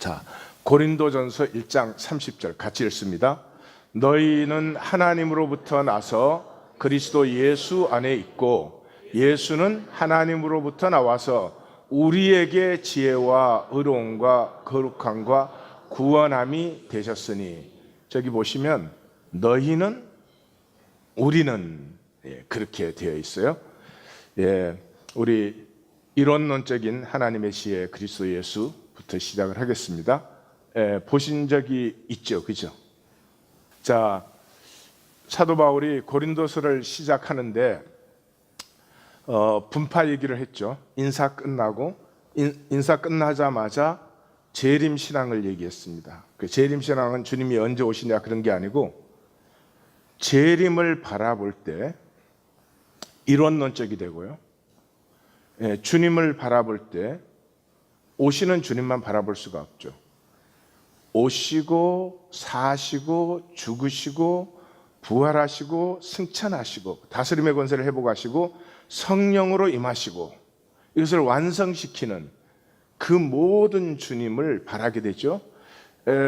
자, 고린도전서 1장 30절 같이 읽습니다. 너희는 하나님으로부터 나서 그리스도 예수 안에 있고 예수는 하나님으로부터 나와서 우리에게 지혜와 의로움과 거룩함과 구원함이 되셨으니, 저기 보시면 너희는, 우리는, 그렇게 되어 있어요. 우리 이론론적인 하나님의 지혜 그리스도 예수부터 시작을 하겠습니다. 보신 적이 있죠, 그죠? 자, 사도 바울이 고린도서를 시작하는데 분파 얘기를 했죠. 인사 끝나자마자 재림 신앙을 얘기했습니다. 그 재림 신앙은 주님이 언제 오시냐 그런 게 아니고, 재림을 바라볼 때 이론론적이 되고요. 주님을 바라볼 때 오시는 주님만 바라볼 수가 없죠. 오시고 사시고 죽으시고 부활하시고 승천하시고 다스림의 권세를 회복하시고 성령으로 임하시고 이것을 완성시키는 그 모든 주님을 바라게 되죠.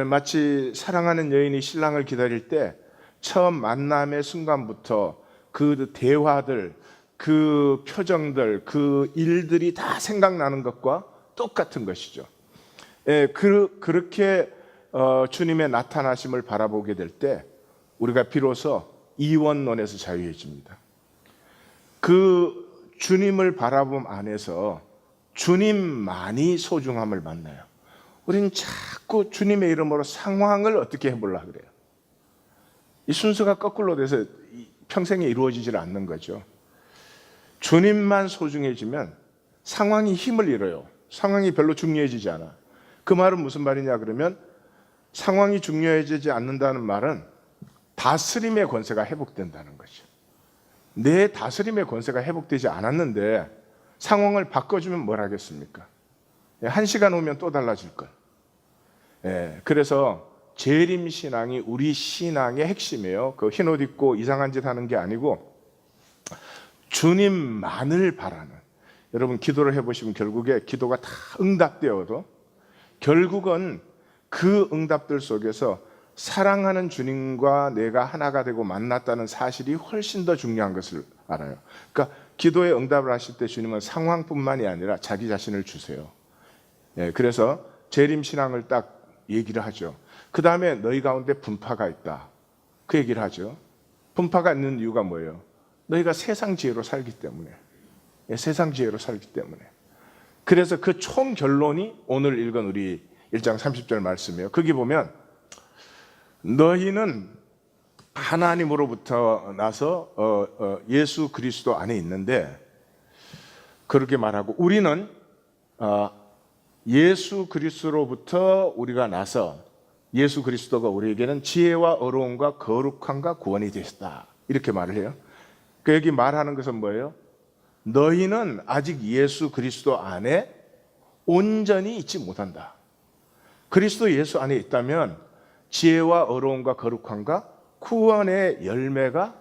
마치 사랑하는 여인이 신랑을 기다릴 때 처음 만남의 순간부터 그 대화들, 그 표정들, 그 일들이 다 생각나는 것과 똑같은 것이죠. 그렇게 주님의 나타나심을 바라보게 될 때 우리가 비로소 이원론에서 자유해집니다. 그 주님을 바라봄 안에서 주님만이 소중함을 만나요. 우리는 자꾸 주님의 이름으로 상황을 어떻게 해보려 그래요. 이 순서가 거꾸로 돼서 평생에 이루어지질 않는 거죠. 주님만 소중해지면 상황이 힘을 잃어요. 상황이 별로 중요해지지 않아. 그 말은 무슨 말이냐 그러면, 상황이 중요해지지 않는다는 말은 다스림의 권세가 회복된다는 거죠. 내 다스림의 권세가 회복되지 않았는데 상황을 바꿔주면 뭘 하겠습니까? 1시간 오면 또 달라질 걸. 그래서 재림신앙이 우리 신앙의 핵심이에요. 그 흰옷 입고 이상한 짓 하는 게 아니고 주님만을 바라는. 여러분 기도를 해보시면 결국에 기도가 다 응답되어도 결국은 그 응답들 속에서 사랑하는 주님과 내가 하나가 되고 만났다는 사실이 훨씬 더 중요한 것을 알아요. 그러니까 기도에 응답을 하실 때 주님은 상황뿐만이 아니라 자기 자신을 주세요. 그래서 재림신앙을 딱 얘기를 하죠. 그 다음에 너희 가운데 분파가 있다, 그 얘기를 하죠. 분파가 있는 이유가 뭐예요? 너희가 세상 지혜로 살기 때문에. 세상 지혜로 살기 때문에. 그래서 그 총 결론이 오늘 읽은 우리 1장 30절 말씀이에요. 거기 보면 너희는 하나님으로부터 나서 예수 그리스도 안에 있는데, 그렇게 말하고 우리는 예수 그리스도로부터 우리가 나서 예수 그리스도가 우리에게는 지혜와 어려움과 거룩함과 구원이 되셨다, 이렇게 말을 해요. 그 여기 말하는 것은 뭐예요? 너희는 아직 예수 그리스도 안에 온전히 있지 못한다. 그리스도 예수 안에 있다면 지혜와 어려움과 거룩함과 구원의 열매가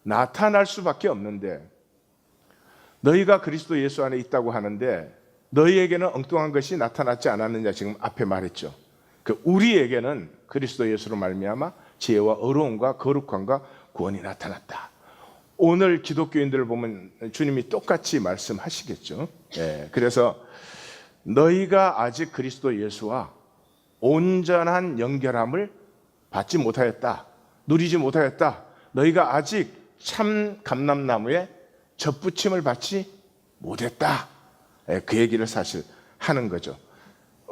나타날 수밖에 없는데, 너희가 그리스도 예수 안에 있다고 하는데 너희에게는 엉뚱한 것이 나타났지 않았느냐, 지금 앞에 말했죠. 그 우리에게는 그리스도 예수로 말미암아 지혜와 어려움과 거룩함과 구원이 나타났다. 오늘 기독교인들을 보면 주님이 똑같이 말씀하시겠죠. 그래서 너희가 아직 그리스도 예수와 온전한 연결함을 받지 못하였다, 누리지 못하였다. 너희가 아직 참 감람나무에 접붙임을 받지 못했다. 그 얘기를 사실 하는 거죠.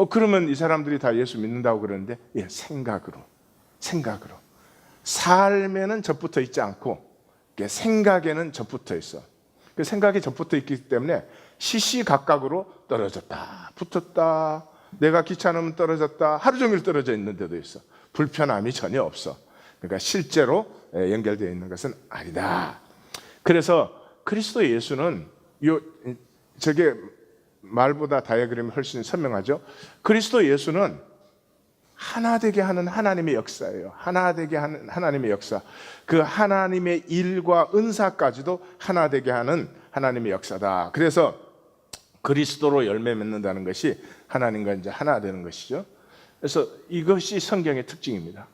그러면 이 사람들이 다 예수 믿는다고 그러는데, 생각으로. 삶에는 접붙어 있지 않고 생각에는 접붙어 있어. 그 생각에 접붙어 있기 때문에 시시각각으로 떨어졌다, 붙었다, 내가 귀찮으면 떨어졌다, 하루 종일 떨어져 있는 데도 있어. 불편함이 전혀 없어. 그러니까 실제로 연결되어 있는 것은 아니다. 그래서 그리스도 예수는 저게 말보다 다이어그램이 훨씬 선명하죠. 그리스도 예수는 하나 되게 하는 하나님의 역사예요. 하나 되게 하는 하나님의 역사. 그 하나님의 일과 은사까지도 하나 되게 하는 하나님의 역사다. 그래서 그리스도로 열매 맺는다는 것이 하나님과 이제 하나 되는 것이죠. 그래서 이것이 성경의 특징입니다.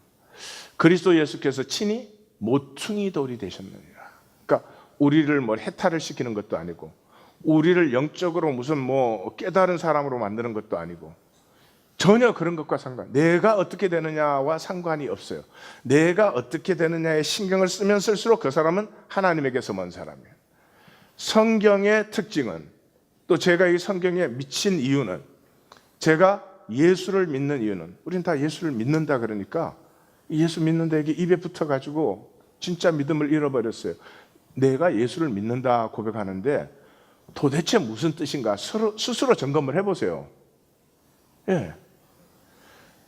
그리스도 예수께서 친히 모퉁이 돌이 되셨느니라. 그러니까 우리를 뭐 해탈을 시키는 것도 아니고, 우리를 영적으로 무슨 뭐 깨달은 사람으로 만드는 것도 아니고, 전혀 그런 것과 내가 어떻게 되느냐와 상관이 없어요. 내가 어떻게 되느냐에 신경을 쓰면 쓸수록 그 사람은 하나님에게서 먼 사람이에요. 성경의 특징은, 또 제가 이 성경에 미친 이유는, 제가 예수를 믿는 이유는, 우린 다 예수를 믿는다 그러니까 예수 믿는다 이게 입에 붙어가지고 진짜 믿음을 잃어버렸어요. 내가 예수를 믿는다 고백하는데 도대체 무슨 뜻인가 스스로 점검을 해보세요. 예.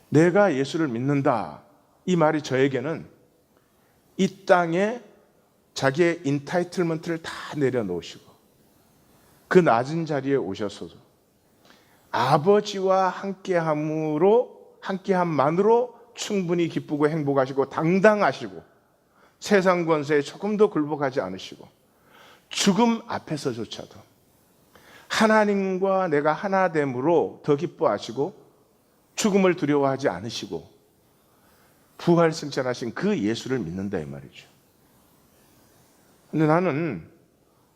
내가 예수를 믿는다, 이 말이 저에게는 이 땅에 자기의 인타이틀먼트를 다 내려놓으시고 그 낮은 자리에 오셔서 아버지와 함께함만으로 충분히 기쁘고 행복하시고 당당하시고 세상 권세에 조금도 굴복하지 않으시고 죽음 앞에서조차도 하나님과 내가 하나됨으로 더 기뻐하시고 죽음을 두려워하지 않으시고 부활승천하신 그 예수를 믿는다 이 말이죠. 근데 나는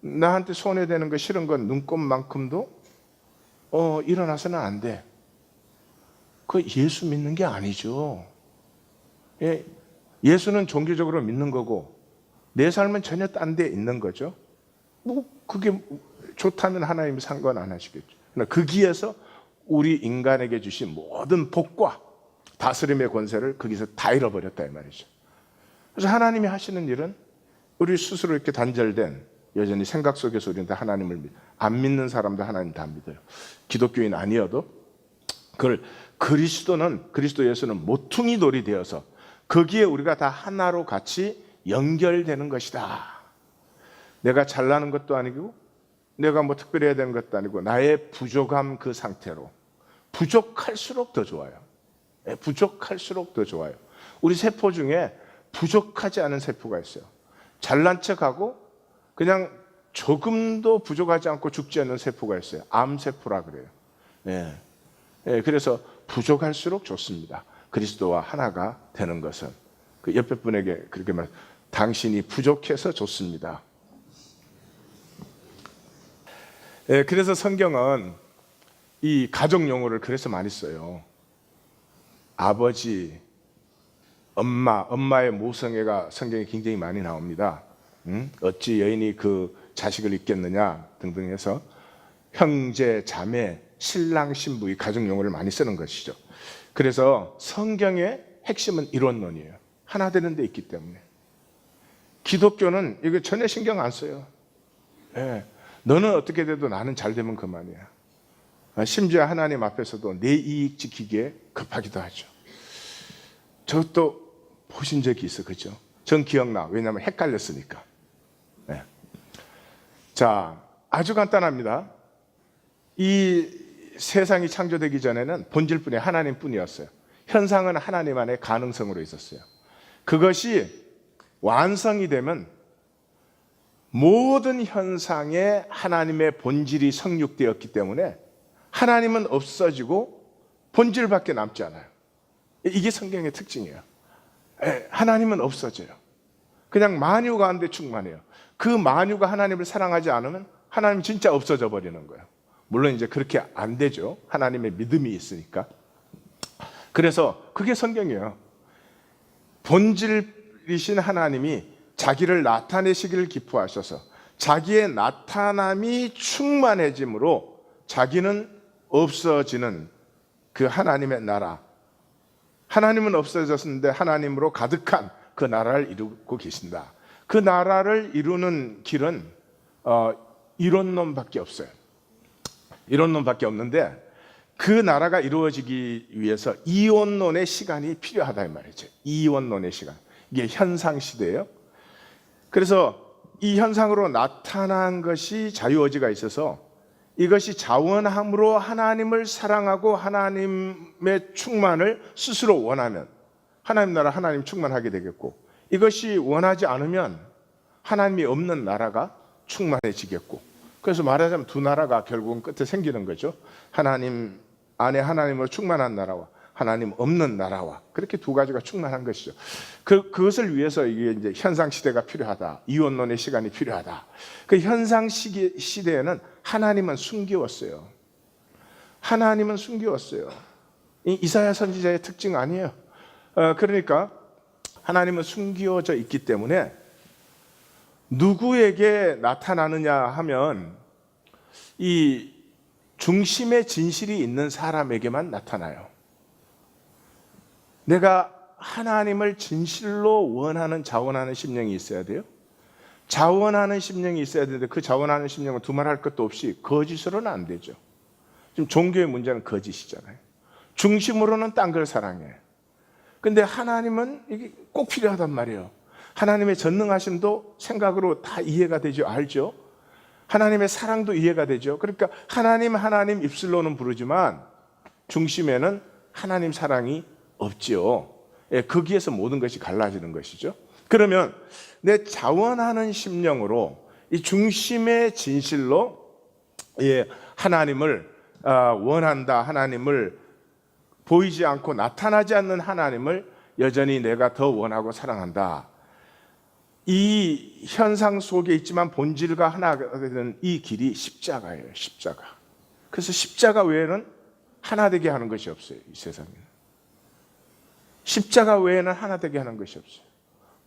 나한테 손해되는 거 싫은 건 눈곱만큼도 일어나서는 안 돼. 그 예수 믿는 게 아니죠. 예, 예수는 종교적으로 믿는 거고 내 삶은 전혀 딴 데 있는 거죠. 뭐 그게 좋다면 하나님이 상관 안 하시겠죠. 그러나 거기에서 우리 인간에게 주신 모든 복과 다스림의 권세를 거기서 다 잃어버렸다 이 말이죠. 그래서 하나님이 하시는 일은 우리 스스로 이렇게 단절된, 여전히 생각 속에서 우리는 다 하나님을 안 믿는 사람도 하나님 다 믿어요. 기독교인 아니어도 그걸 그리스도 예수는 모퉁이 돌이 되어서 거기에 우리가 다 하나로 같이 연결되는 것이다. 내가 잘나는 것도 아니고 내가 뭐 특별히 해야 되는 것도 아니고 나의 부족함 그 상태로 부족할수록 더 좋아요. 부족할수록 더 좋아요. 우리 세포 중에 부족하지 않은 세포가 있어요. 잘난 척하고 그냥 조금도 부족하지 않고 죽지 않는 세포가 있어요. 암세포라 그래요. 그래서 부족할수록 좋습니다. 그리스도와 하나가 되는 것은. 그 옆에 분에게 그렇게 말, 당신이 부족해서 좋습니다. 그래서 성경은 이 가족 용어를 그래서 많이 써요. 아버지, 엄마의 모성애가 성경에 굉장히 많이 나옵니다. 어찌 여인이 그 자식을 잊겠느냐 등등 해서 형제, 자매, 신랑, 신부, 이 가족 용어를 많이 쓰는 것이죠. 그래서 성경의 핵심은 이론론이에요. 하나 되는 데 있기 때문에. 기독교는 이거 전혀 신경 안 써요. 너는 어떻게 돼도 나는 잘 되면 그만이야. 심지어 하나님 앞에서도 내 이익 지키기에 급하기도 하죠. 저것도 보신 적이 있어, 그죠? 전 기억나. 왜냐하면 헷갈렸으니까. 자, 아주 간단합니다. 이 세상이 창조되기 전에는 본질뿐이 하나님뿐이었어요. 현상은 하나님 안에 가능성으로 있었어요. 그것이 완성이 되면 모든 현상에 하나님의 본질이 성육되었기 때문에 하나님은 없어지고 본질밖에 남지 않아요. 이게 성경의 특징이에요. 하나님은 없어져요. 그냥 만유 가운데 충만해요. 그 만유가 하나님을 사랑하지 않으면 하나님 진짜 없어져 버리는 거예요. 물론 이제 그렇게 안 되죠. 하나님의 믿음이 있으니까. 그래서 그게 성경이에요. 본질이신 하나님이 자기를 나타내시기를 기뻐하셔서 자기의 나타남이 충만해짐으로 자기는 없어지는 그 하나님의 나라, 하나님은 없어졌는데 하나님으로 가득한 그 나라를 이루고 계신다. 그 나라를 이루는 길은 이론론밖에 없어요. 이론론밖에 없는데 그 나라가 이루어지기 위해서 이원론의 시간이 필요하다 이 말이죠. 이원론의 시간. 이게 현상 시대예요. 그래서 이 현상으로 나타난 것이 자유의지가 있어서 이것이 자원함으로 하나님을 사랑하고 하나님의 충만을 스스로 원하면 하나님 나라 하나님 충만하게 되겠고, 이것이 원하지 않으면 하나님이 없는 나라가 충만해지겠고, 그래서 말하자면 두 나라가 결국은 끝에 생기는 거죠. 하나님 안에 하나님으로 충만한 나라와 하나님 없는 나라와 그렇게 두 가지가 충만한 것이죠. 그것을 위해서 이게 이제 현상 시대가 필요하다. 이원론의 시간이 필요하다. 그 현상 시대에는 하나님은 숨기웠어요. 하나님은 숨기웠어요. 이사야 선지자의 특징 아니에요. 그러니까 하나님은 숨기워져 있기 때문에 누구에게 나타나느냐 하면 이 중심의 진실이 있는 사람에게만 나타나요. 내가 하나님을 진실로 원하는 자원하는 심령이 있어야 돼요. 자원하는 심령이 있어야 되는데 그 자원하는 심령은 두말할 것도 없이 거짓으로는 안 되죠. 지금 종교의 문제는 거짓이잖아요. 중심으로는 딴 걸 사랑해. 근데 하나님은 이게 꼭 필요하단 말이에요. 하나님의 전능하심도 생각으로 다 이해가 되죠. 알죠? 하나님의 사랑도 이해가 되죠. 그러니까 하나님 입술로는 부르지만 중심에는 하나님 사랑이 없지요. 예, 거기에서 모든 것이 갈라지는 것이죠. 그러면 내 자원하는 심령으로 이 중심의 진실로 하나님을 원한다. 하나님을 보이지 않고 나타나지 않는 하나님을 여전히 내가 더 원하고 사랑한다. 이 현상 속에 있지만 본질과 하나가 되는 이 길이 십자가예요. 십자가. 그래서 십자가 외에는 하나 되게 하는 것이 없어요. 이 세상에는. 십자가 외에는 하나 되게 하는 것이 없어요.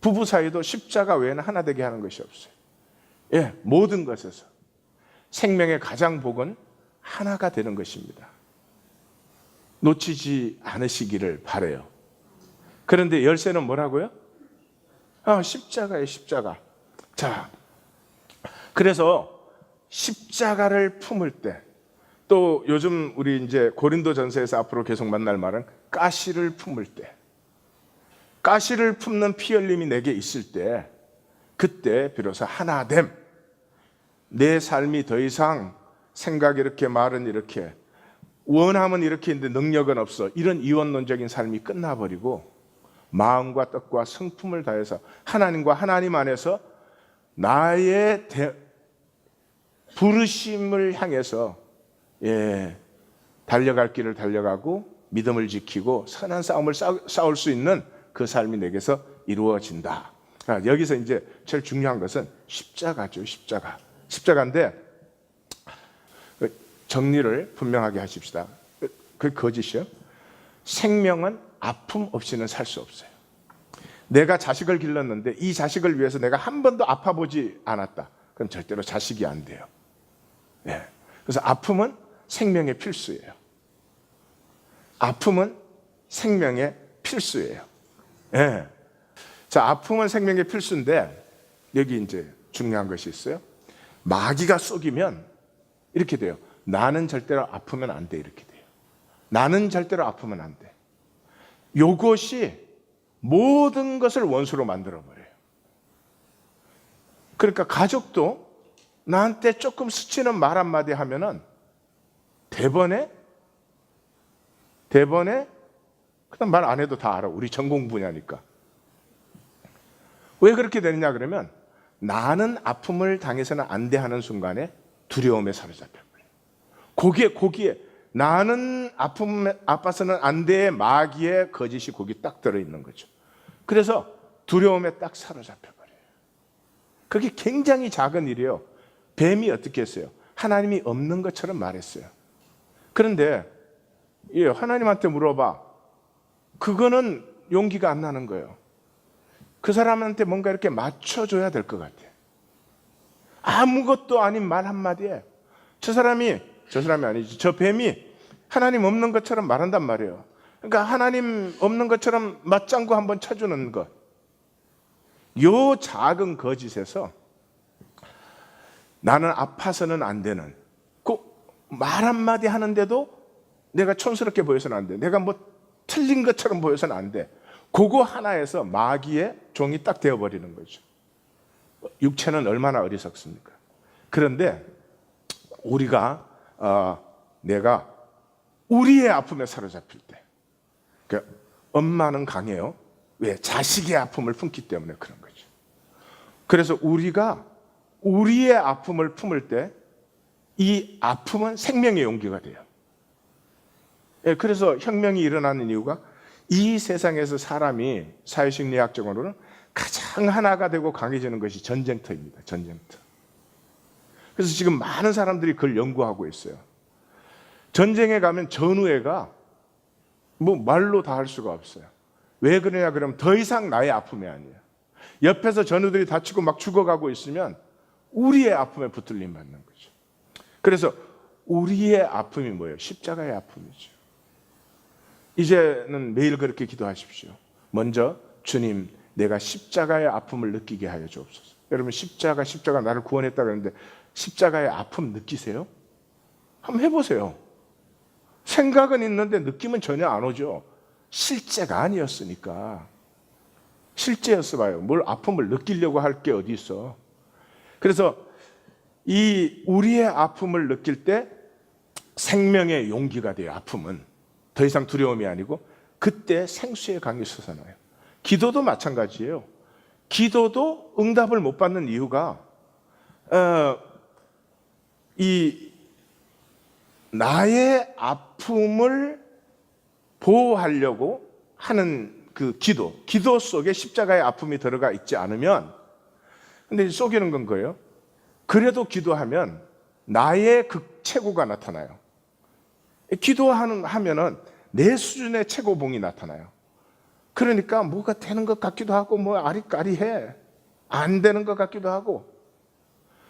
부부 사이도 십자가 외에는 하나 되게 하는 것이 없어요. 예, 모든 것에서 생명의 가장 복은 하나가 되는 것입니다. 놓치지 않으시기를 바라요. 그런데 열쇠는 뭐라고요? 십자가예요, 십자가. 자, 그래서 십자가를 품을 때, 또 요즘 우리 이제 고린도전서에서 앞으로 계속 만날 말은 가시를 품을 때, 가시를 품는 피 흘림이 내게 있을 때, 그때 비로소 하나됨. 내 삶이 더 이상 생각이 이렇게 말은 이렇게 원함은 이렇게 있는데 능력은 없어. 이런 이원론적인 삶이 끝나버리고 마음과 뜻과 성품을 다해서 하나님과 하나님 안에서 나의 부르심을 향해서 달려갈 길을 달려가고 믿음을 지키고 선한 싸움을 싸울 수 있는 그 삶이 내게서 이루어진다. 여기서 이제 제일 중요한 것은 십자가죠. 십자가인데 정리를 분명하게 하십시다. 그게 거짓이요. 생명은 아픔 없이는 살 수 없어요. 내가 자식을 길렀는데 이 자식을 위해서 내가 한 번도 아파보지 않았다. 그럼 절대로 자식이 안 돼요. 네. 그래서 아픔은 생명의 필수예요. 아픔은 생명의 필수예요. 네. 자, 아픔은 생명의 필수인데 여기 이제 중요한 것이 있어요. 마귀가 쏘기면 이렇게 돼요. 나는 절대로 아프면 안 돼. 이렇게 돼요. 나는 절대로 아프면 안 돼. 요것이 모든 것을 원수로 만들어버려요. 그러니까 가족도 나한테 조금 스치는 말 한마디 하면은 대번에 그다음 말 안 해도 다 알아. 우리 전공 분야니까. 왜 그렇게 되느냐 그러면 나는 아픔을 당해서는 안 돼 하는 순간에 두려움에 사로잡혀 버려요. 거기에 나는 아파서는 안 돼 마귀의 거짓이 거기 딱 들어있는 거죠. 그래서 두려움에 딱 사로잡혀 버려요. 그게 굉장히 작은 일이에요. 뱀이 어떻게 했어요? 하나님이 없는 것처럼 말했어요. 그런데 하나님한테 물어봐. 그거는 용기가 안 나는 거예요. 그 사람한테 뭔가 이렇게 맞춰줘야 될 것 같아요. 아무것도 아닌 말 한마디에 저 사람이 아니지. 저 뱀이 하나님 없는 것처럼 말한단 말이에요. 그러니까 하나님 없는 것처럼 맞장구 한번 쳐주는 것. 요 작은 거짓에서 나는 아파서는 안 되는 그 말 한마디 하는데도 내가 촌스럽게 보여서는 안 돼. 내가 뭐 틀린 것처럼 보여서는 안 돼. 그거 하나에서 마귀의 종이 딱 되어버리는 거죠. 육체는 얼마나 어리석습니까? 그런데 우리가 내가 우리의 아픔에 사로잡힐 때, 그러니까 엄마는 강해요. 왜? 자식의 아픔을 품기 때문에 그런 거죠. 그래서 우리가 우리의 아픔을 품을 때 이 아픔은 생명의 용기가 돼요. 예, 그래서 혁명이 일어나는 이유가 이 세상에서 사람이 사회심리학적으로는 가장 하나가 되고 강해지는 것이 전쟁터입니다. 전쟁터. 그래서 지금 많은 사람들이 그걸 연구하고 있어요. 전쟁에 가면 전우회가 뭐 말로 다 할 수가 없어요. 왜 그러냐 그러면 더 이상 나의 아픔이 아니에요. 옆에서 전우들이 다치고 막 죽어가고 있으면 우리의 아픔에 붙들림 받는 거죠. 그래서 우리의 아픔이 뭐예요? 십자가의 아픔이죠. 이제는 매일 그렇게 기도하십시오. 먼저 주님, 내가 십자가의 아픔을 느끼게 하여 주옵소서. 여러분 십자가 나를 구원했다 그러는데 십자가의 아픔 느끼세요? 한번 해보세요. 생각은 있는데 느낌은 전혀 안 오죠. 실제가 아니었으니까. 실제였어 봐요. 뭘 아픔을 느끼려고 할 게 어디 있어. 그래서 이 우리의 아픔을 느낄 때 생명의 용기가 돼요. 아픔은 더 이상 두려움이 아니고 그때 생수의 강이 솟아나요. 기도도 마찬가지예요. 기도도 응답을 못 받는 이유가 이 나의 아픔을 보호하려고 하는 그 기도 속에 십자가의 아픔이 들어가 있지 않으면, 근데 속이는 건 거예요. 그래도 기도하면 나의 극최고가 나타나요. 기도하면은 내 수준의 최고봉이 나타나요. 그러니까 뭐가 되는 것 같기도 하고 뭐 아리까리해. 안 되는 것 같기도 하고.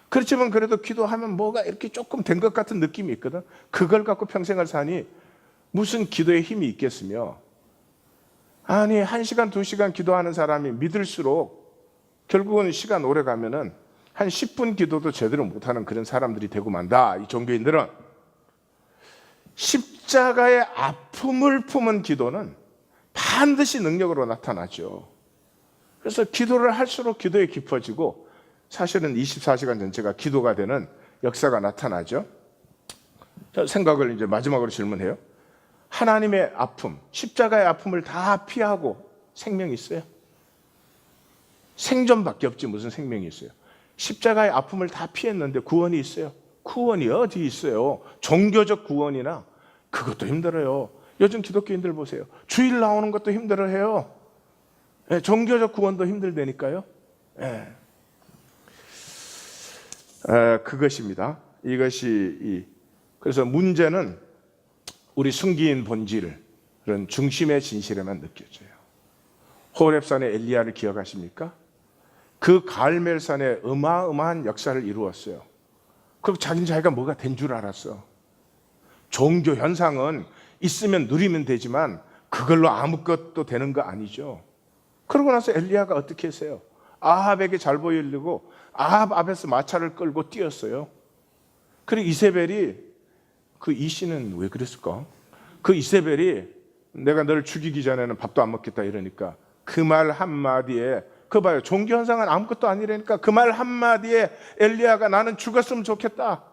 그렇지만 그래도 기도하면 뭐가 이렇게 조금 된 것 같은 느낌이 있거든. 그걸 갖고 평생을 사니 무슨 기도에 힘이 있겠으며. 아니 1시간 2시간 기도하는 사람이 믿을수록 결국은 시간 오래 가면은 한 10분 기도도 제대로 못하는 그런 사람들이 되고 만다. 이 종교인들은. 십자가의 아픔을 품은 기도는 반드시 능력으로 나타나죠. 그래서 기도를 할수록 기도에 깊어지고 사실은 24시간 전체가 기도가 되는 역사가 나타나죠. 자, 생각을 이제 마지막으로 질문해요. 하나님의 아픔, 십자가의 아픔을 다 피하고 생명이 있어요? 생존밖에 없지 무슨 생명이 있어요? 십자가의 아픔을 다 피했는데 구원이 있어요? 구원이 어디 있어요? 종교적 구원이나 그것도 힘들어요. 요즘 기독교인들 보세요. 주일 나오는 것도 힘들어해요. 네, 종교적 구원도 힘들다니까요. 네. 그것입니다. 그래서 문제는 우리 순기인 본질은 중심의 진실에만 느껴져요. 호렙산의 엘리야를 기억하십니까? 그 갈멜산에 어마어마한 역사를 이루었어요. 그리고 자기가 뭐가 된 줄 알았어. 종교 현상은 있으면 누리면 되지만 그걸로 아무것도 되는 거 아니죠. 그러고 나서 엘리야가 어떻게 했어요? 아합에게 잘 보이려고 아합 앞에서 마차를 끌고 뛰었어요. 그리고 이세벨이, 그 이씨는 왜 그랬을까? 그 이세벨이 내가 너를 죽이기 전에는 밥도 안 먹겠다 이러니까 그 말 한마디에, 그거 봐요. 종교 현상은 아무것도 아니라니까 그 말 한마디에 엘리야가 나는 죽었으면 좋겠다.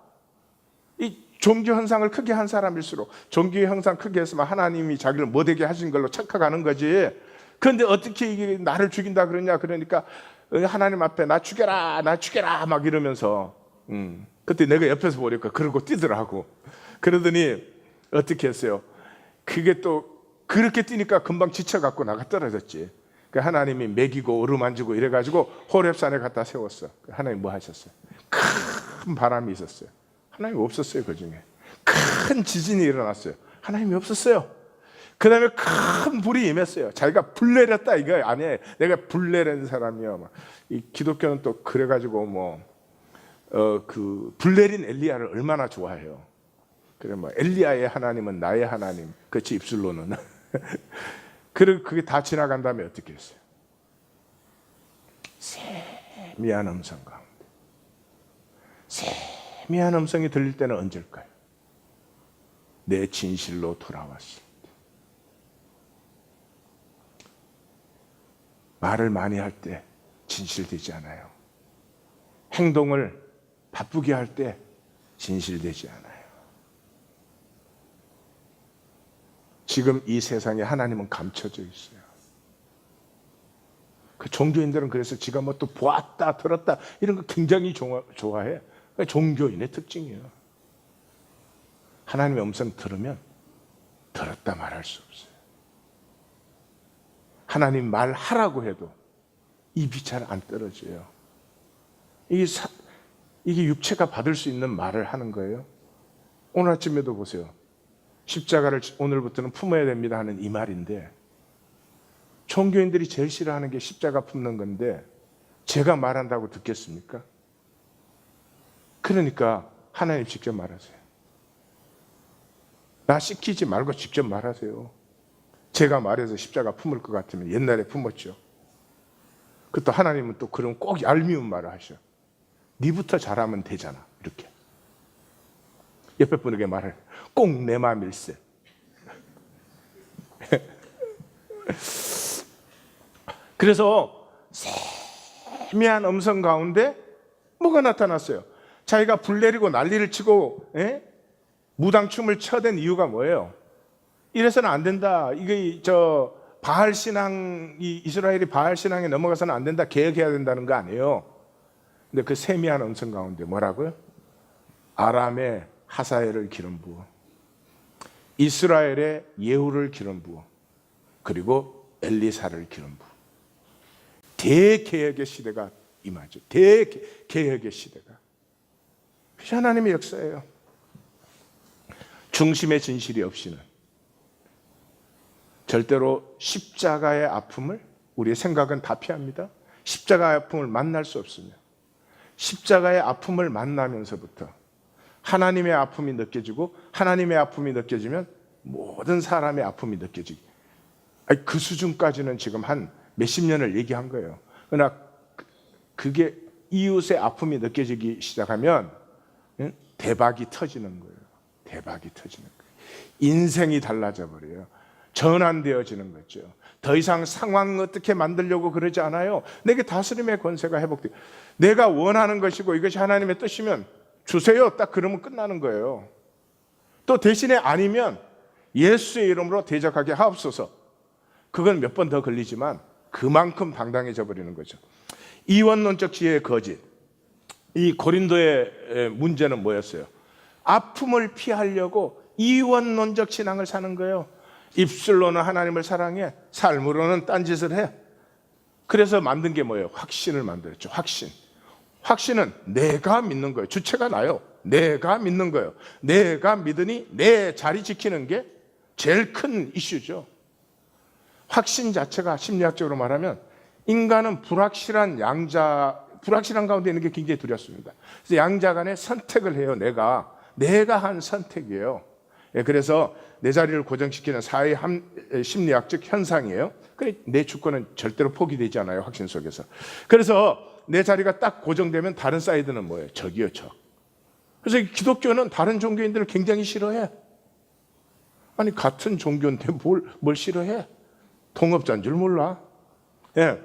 이 종교 현상을 크게 한 사람일수록 종교 현상 크게 했으면 하나님이 자기를 못되게 하신 걸로 착각하는 거지. 그런데 어떻게 이게 나를 죽인다 그러냐 그러니까 하나님 앞에 나 죽여라 막 이러면서 그때 내가 옆에서 보니까 그러고 뛰더라고. 그러더니 어떻게 했어요? 그게 또 그렇게 뛰니까 금방 지쳐갖고 나가 떨어졌지. 그 하나님이 먹이고 어루만지고 이래가지고 호렙산에 갖다 세웠어. 하나님 뭐 하셨어요? 큰 바람이 있었어요. 하나님이 없었어요. 그 중에 큰 지진이 일어났어요. 하나님이 없었어요. 그 다음에 큰 불이 임했어요. 자기가 불 내렸다 이거 아니에요. 내가 불 내린 사람이야. 이 기독교는 또 그래가지고 불 내린 엘리야를 얼마나 좋아해요. 그래 엘리야의 하나님은 나의 하나님. 그렇지 입술로는. 그리고 그게 다 지나간 다음에 어떻게 했어요? 세미한 음성 가운데. 세미한 음성이 들릴 때는 언제일까요? 내 진실로 돌아왔을 때. 말을 많이 할 때 진실되지 않아요. 행동을 바쁘게 할 때 진실되지 않아요. 지금 이 세상에 하나님은 감춰져 있어요. 그 종교인들은 그래서 지가 뭐 또 보았다 들었다 이런 거 굉장히 좋아해. 종교인의 특징이에요. 하나님의 음성 들으면 들었다 말할 수 없어요. 하나님 말하라고 해도 입이 잘 안 떨어져요. 이게 육체가 받을 수 있는 말을 하는 거예요. 오늘 아침에도 보세요. 십자가를 오늘부터는 품어야 됩니다 하는 이 말인데, 종교인들이 제일 싫어하는 게 십자가 품는 건데 제가 말한다고 듣겠습니까? 그러니까 하나님 직접 말하세요. 나 시키지 말고 직접 말하세요. 제가 말해서 십자가 품을 것 같으면 옛날에 품었죠. 그것도 하나님은 또 그런 꼭 얄미운 말을 하셔. 니부터 잘하면 되잖아. 이렇게 옆에 분에게 말해. 꼭 내 마음일세. 그래서 세미한 음성 가운데 뭐가 나타났어요? 자기가 불 내리고 난리를 치고 무당춤을 쳐댄 이유가 뭐예요? 이래서는 안 된다. 이게 바알 신앙, 이스라엘이 바알 신앙에 넘어가서는 안 된다. 개혁해야 된다는 거 아니에요. 근데 그 세미한 음성 가운데 뭐라고요? 아람의 하사엘을 기름 부어, 이스라엘의 예후를 기름 부어, 그리고 엘리사를 기름 부어. 대개혁의 시대가 임하죠. 대개혁의 시대가. 그것이 하나님의 역사예요. 중심의 진실이 없이는 절대로 십자가의 아픔을, 우리의 생각은 다 피합니다. 십자가의 아픔을 만날 수 없으며, 십자가의 아픔을 만나면서부터 하나님의 아픔이 느껴지고, 하나님의 아픔이 느껴지면 모든 사람의 아픔이 느껴지기. 그 수준까지는 지금 한 몇십 년을 얘기한 거예요. 그러나 그게 이웃의 아픔이 느껴지기 시작하면 대박이 터지는 거예요. 대박이 터지는 거예요. 인생이 달라져 버려요. 전환되어지는 거죠. 더 이상 상황 어떻게 만들려고 그러지 않아요. 내게 다스림의 권세가 회복돼요. 내가 원하는 것이고 이것이 하나님의 뜻이면 주세요. 딱 그러면 끝나는 거예요. 또 대신에 아니면 예수의 이름으로 대적하게 하옵소서. 그건 몇 번 더 걸리지만 그만큼 당당해져 버리는 거죠. 이원론적 지혜의 거짓. 이 고린도의 문제는 뭐였어요? 아픔을 피하려고 이원론적 신앙을 사는 거예요. 입술로는 하나님을 사랑해, 삶으로는 딴짓을 해. 그래서 만든 게 뭐예요? 확신을 만들었죠. 확신. 확신은 내가 믿는 거예요. 주체가 나요. 내가 믿는 거예요. 내가 믿으니 내 자리 지키는 게 제일 큰 이슈죠. 확신 자체가 심리학적으로 말하면 인간은 불확실한 가운데 있는 게 굉장히 두렵습니다. 그래서 양자 간에 선택을 해요. 내가 한 선택이에요. 그래서 내 자리를 고정시키는 사회 심리학적 현상이에요. 내 주권은 절대로 포기되지 않아요. 확신 속에서. 그래서 내 자리가 딱 고정되면 다른 사이드는 뭐예요? 적이요, 적. 그래서 기독교는 다른 종교인들을 굉장히 싫어해. 아니 같은 종교인데 뭘 싫어해? 통업자인 줄 몰라. 예.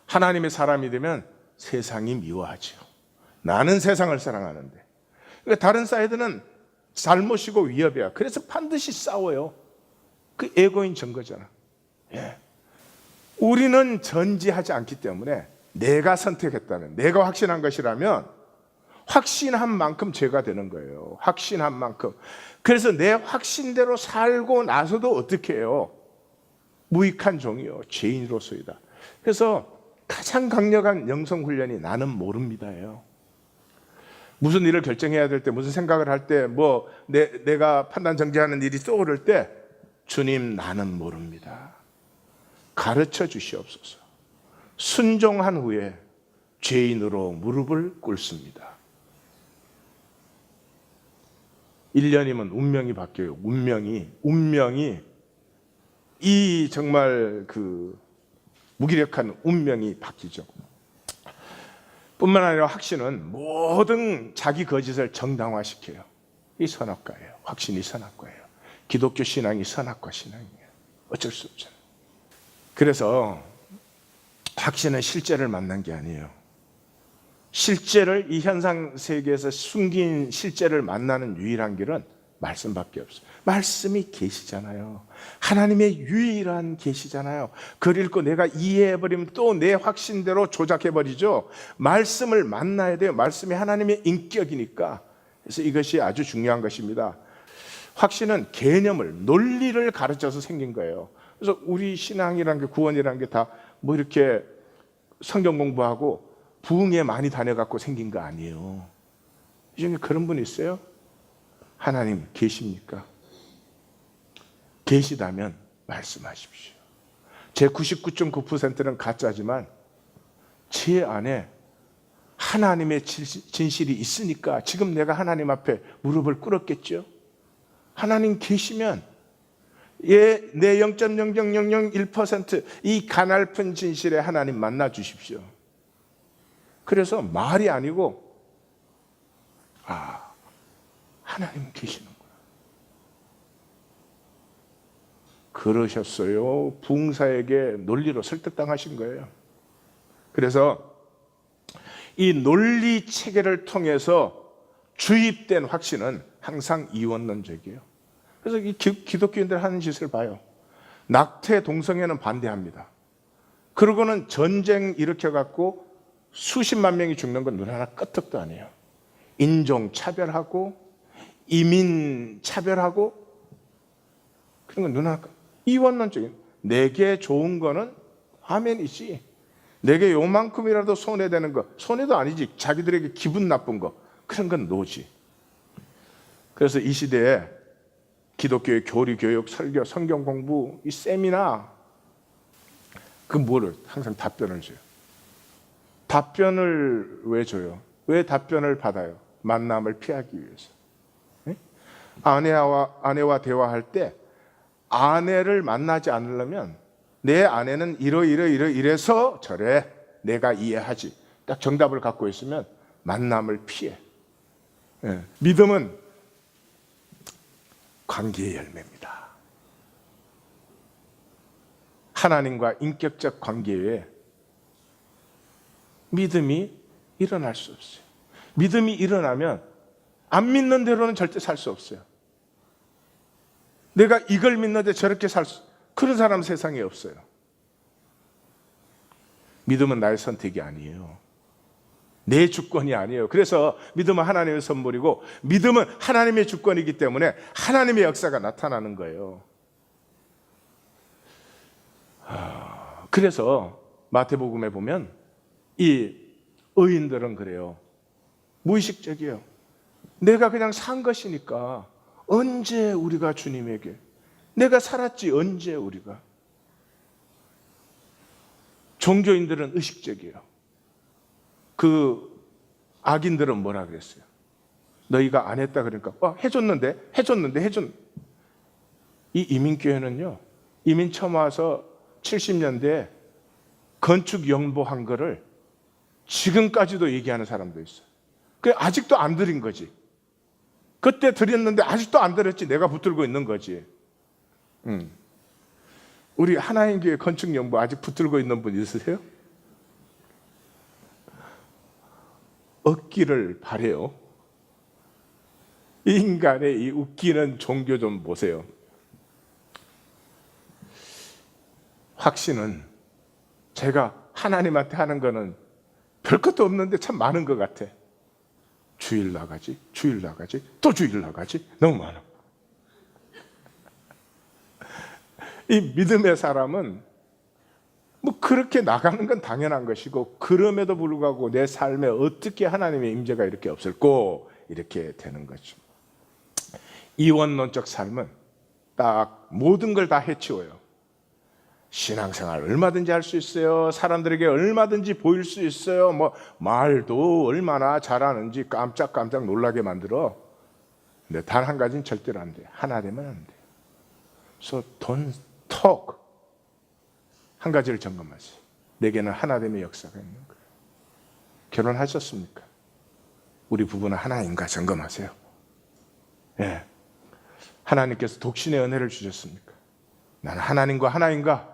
하나님의 사람이 되면 세상이 미워하죠. 나는 세상을 사랑하는데. 그러니까 다른 사이드는 잘못이고 위협이야. 그래서 반드시 싸워요. 그 에고인 증거잖아. 예. 우리는 전지하지 않기 때문에 내가 선택했다는, 내가 확신한 것이라면 확신한 만큼 죄가 되는 거예요. 확신한 만큼. 그래서 내 확신대로 살고 나서도 어떻게 해요? 무익한 종이요. 죄인으로서이다. 그래서 가장 강력한 영성훈련이 나는 모릅니다예요. 무슨 일을 결정해야 될 때, 무슨 생각을 할 때, 내가 판단 정지하는 일이 떠오를 때, 주님 나는 모릅니다. 가르쳐 주시옵소서. 순종한 후에 죄인으로 무릎을 꿇습니다. 1년이면 운명이 바뀌어요. 운명이 이 정말 그 무기력한 운명이 바뀌죠. 뿐만 아니라 확신은 모든 자기 거짓을 정당화시켜요. 이 선악과예요. 확신이 선악과예요. 기독교 신앙이 선악과 신앙이에요. 어쩔 수 없잖아요. 그래서 확신은 실제를 만난 게 아니에요. 실제를 이 현상 세계에서 숨긴 실제를 만나는 유일한 길은 말씀밖에 없어요. 말씀이 계시잖아요. 하나님의 유일한 계시잖아요. 그걸 읽고 내가 이해해버리면 또 내 확신대로 조작해버리죠. 말씀을 만나야 돼요. 말씀이 하나님의 인격이니까. 그래서 이것이 아주 중요한 것입니다. 확신은 개념을, 논리를 가르쳐서 생긴 거예요. 그래서 우리 신앙이란 게, 구원이란 게 다 뭐 이렇게 성경 공부하고 부흥회 많이 다녀갖고 생긴 거 아니에요. 이 중에 그런 분 있어요? 하나님 계십니까? 계시다면 말씀하십시오. 제 99.9%는 가짜지만 제 안에 하나님의 진실이 있으니까 지금 내가 하나님 앞에 무릎을 꿇었겠죠. 하나님 계시면 내 0.00001% 가냘픈 진실에 하나님 만나 주십시오. 그래서 말이 아니고 하나님 계시는구나. 그러셨어요. 부흥사에게 논리로 설득당하신 거예요. 그래서 이 논리 체계를 통해서 주입된 확신은 항상 이원론적이에요. 그래서 이 기독교인들 하는 짓을 봐요. 낙태 동성애는 반대합니다. 그러고는 전쟁 일으켜갖고 수십만 명이 죽는 건 눈 하나 끄떡도 아니에요. 인종 차별하고 이민 차별하고 그런 건 눈 하나 이원론적인. 내게 좋은 거는 아멘이지. 내게 요만큼이라도 손해되는 거, 손해도 아니지, 자기들에게 기분 나쁜 거, 그런 건 노지. 그래서 이 시대에 기독교의 교리, 교육, 설교, 성경 공부, 이 세미나, 그 뭐를 항상 답변을 줘요. 답변을 왜 줘요? 왜 답변을 받아요? 만남을 피하기 위해서. 네? 아내와 대화할 때 아내를 만나지 않으려면 내 아내는 이래서 저래, 내가 이해하지, 딱 정답을 갖고 있으면 만남을 피해. 네. 믿음은 관계의 열매입니다. 하나님과 인격적 관계에 믿음이 일어날 수 없어요. 믿음이 일어나면 안 믿는 대로는 절대 살 수 없어요. 내가 이걸 믿는데 저렇게 그런 사람 세상에 없어요. 믿음은 나의 선택이 아니에요. 내 주권이 아니에요. 그래서 믿음은 하나님의 선물이고 믿음은 하나님의 주권이기 때문에 하나님의 역사가 나타나는 거예요. 그래서 마태복음에 보면 이 의인들은 그래요. 무의식적이에요. 내가 그냥 산 것이니까 언제 우리가 주님에게, 내가 살았지 언제 우리가. 종교인들은 의식적이에요. 그 악인들은 뭐라 그랬어요? 너희가 안 했다 그러니까 해줬는데. 이 이민교회는요, 이민 처음 와서 70년대에 건축 연보한 거를 지금까지도 얘기하는 사람도 있어요. 그게 아직도 안 드린 거지. 그때 드렸는데 아직도 안 드렸지, 내가 붙들고 있는 거지. 우리 하나님교회 건축 연보 아직 붙들고 있는 분 있으세요? 얻기를 바래요. 인간의 이 웃기는 종교 좀 보세요. 확신은 제가 하나님한테 하는 거는 별 것도 없는데 참 많은 것 같아. 주일 나가지, 또 주일 나가지. 너무 많아. 이 믿음의 사람은 뭐 그렇게 나가는 건 당연한 것이고, 그럼에도 불구하고 내 삶에 어떻게 하나님의 임재가 이렇게 없을꼬, 이렇게 되는 거죠. 이원론적 삶은 딱 모든 걸 다 해치워요. 신앙생활 얼마든지 할 수 있어요. 사람들에게 얼마든지 보일 수 있어요. 뭐 말도 얼마나 잘하는지 깜짝 놀라게 만들어. 근데 단 한 가지는 절대로 안 돼. 하나 되면 안 돼. So don't talk. 한 가지를 점검하세요. 내게는 하나됨의 역사가 있는 거예요. 결혼하셨습니까? 우리 부부는 하나인가 점검하세요. 예. 하나님께서 독신의 은혜를 주셨습니까? 나는 하나님과 하나인가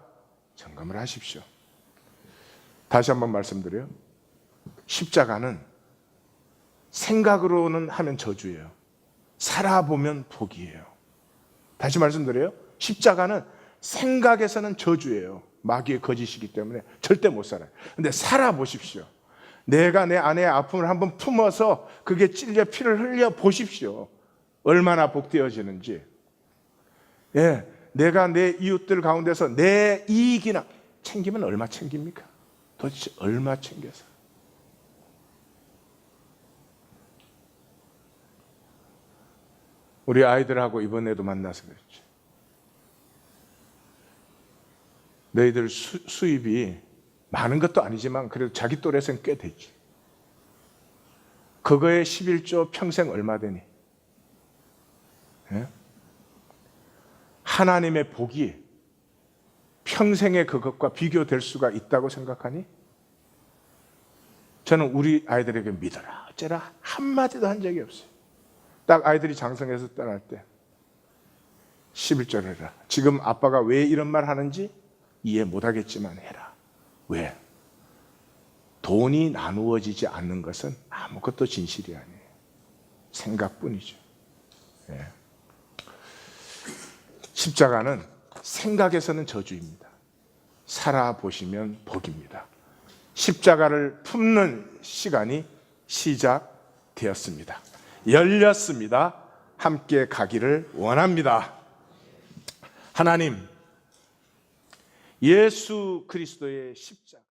점검을 하십시오. 다시 한번 말씀드려요. 십자가는 생각으로는 하면 저주예요. 살아보면 복이에요. 다시 말씀드려요. 십자가는 생각에서는 저주예요. 마귀의 거짓이기 때문에 절대 못 살아요. 근데 살아보십시오. 내가 내 아내의 아픔을 한번 품어서 그게 찔려 피를 흘려 보십시오. 얼마나 복되어지는지. 예, 내가 내 이웃들 가운데서 내 이익이나 챙기면 얼마 챙깁니까? 도대체 얼마 챙겨서? 우리 아이들하고 이번에도 만나서 그랬지. 너희들 수입이 많은 것도 아니지만 그래도 자기 또래에서는 꽤 되지. 그거에 11조 평생 얼마 되니? 예? 하나님의 복이 평생의 그것과 비교될 수가 있다고 생각하니? 저는 우리 아이들에게 믿어라 어쩌라 한마디도 한 적이 없어요. 딱 아이들이 장성해서 떠날 때 11조를 해라. 지금 아빠가 왜 이런 말 하는지 이해 못하겠지만 해라. 왜? 돈이 나누어지지 않는 것은 아무것도 진실이 아니에요. 생각뿐이죠. 예. 십자가는 생각에서는 저주입니다. 살아보시면 복입니다. 십자가를 품는 시간이 시작되었습니다. 열렸습니다. 함께 가기를 원합니다. 하나님, 예수 그리스도의 십자가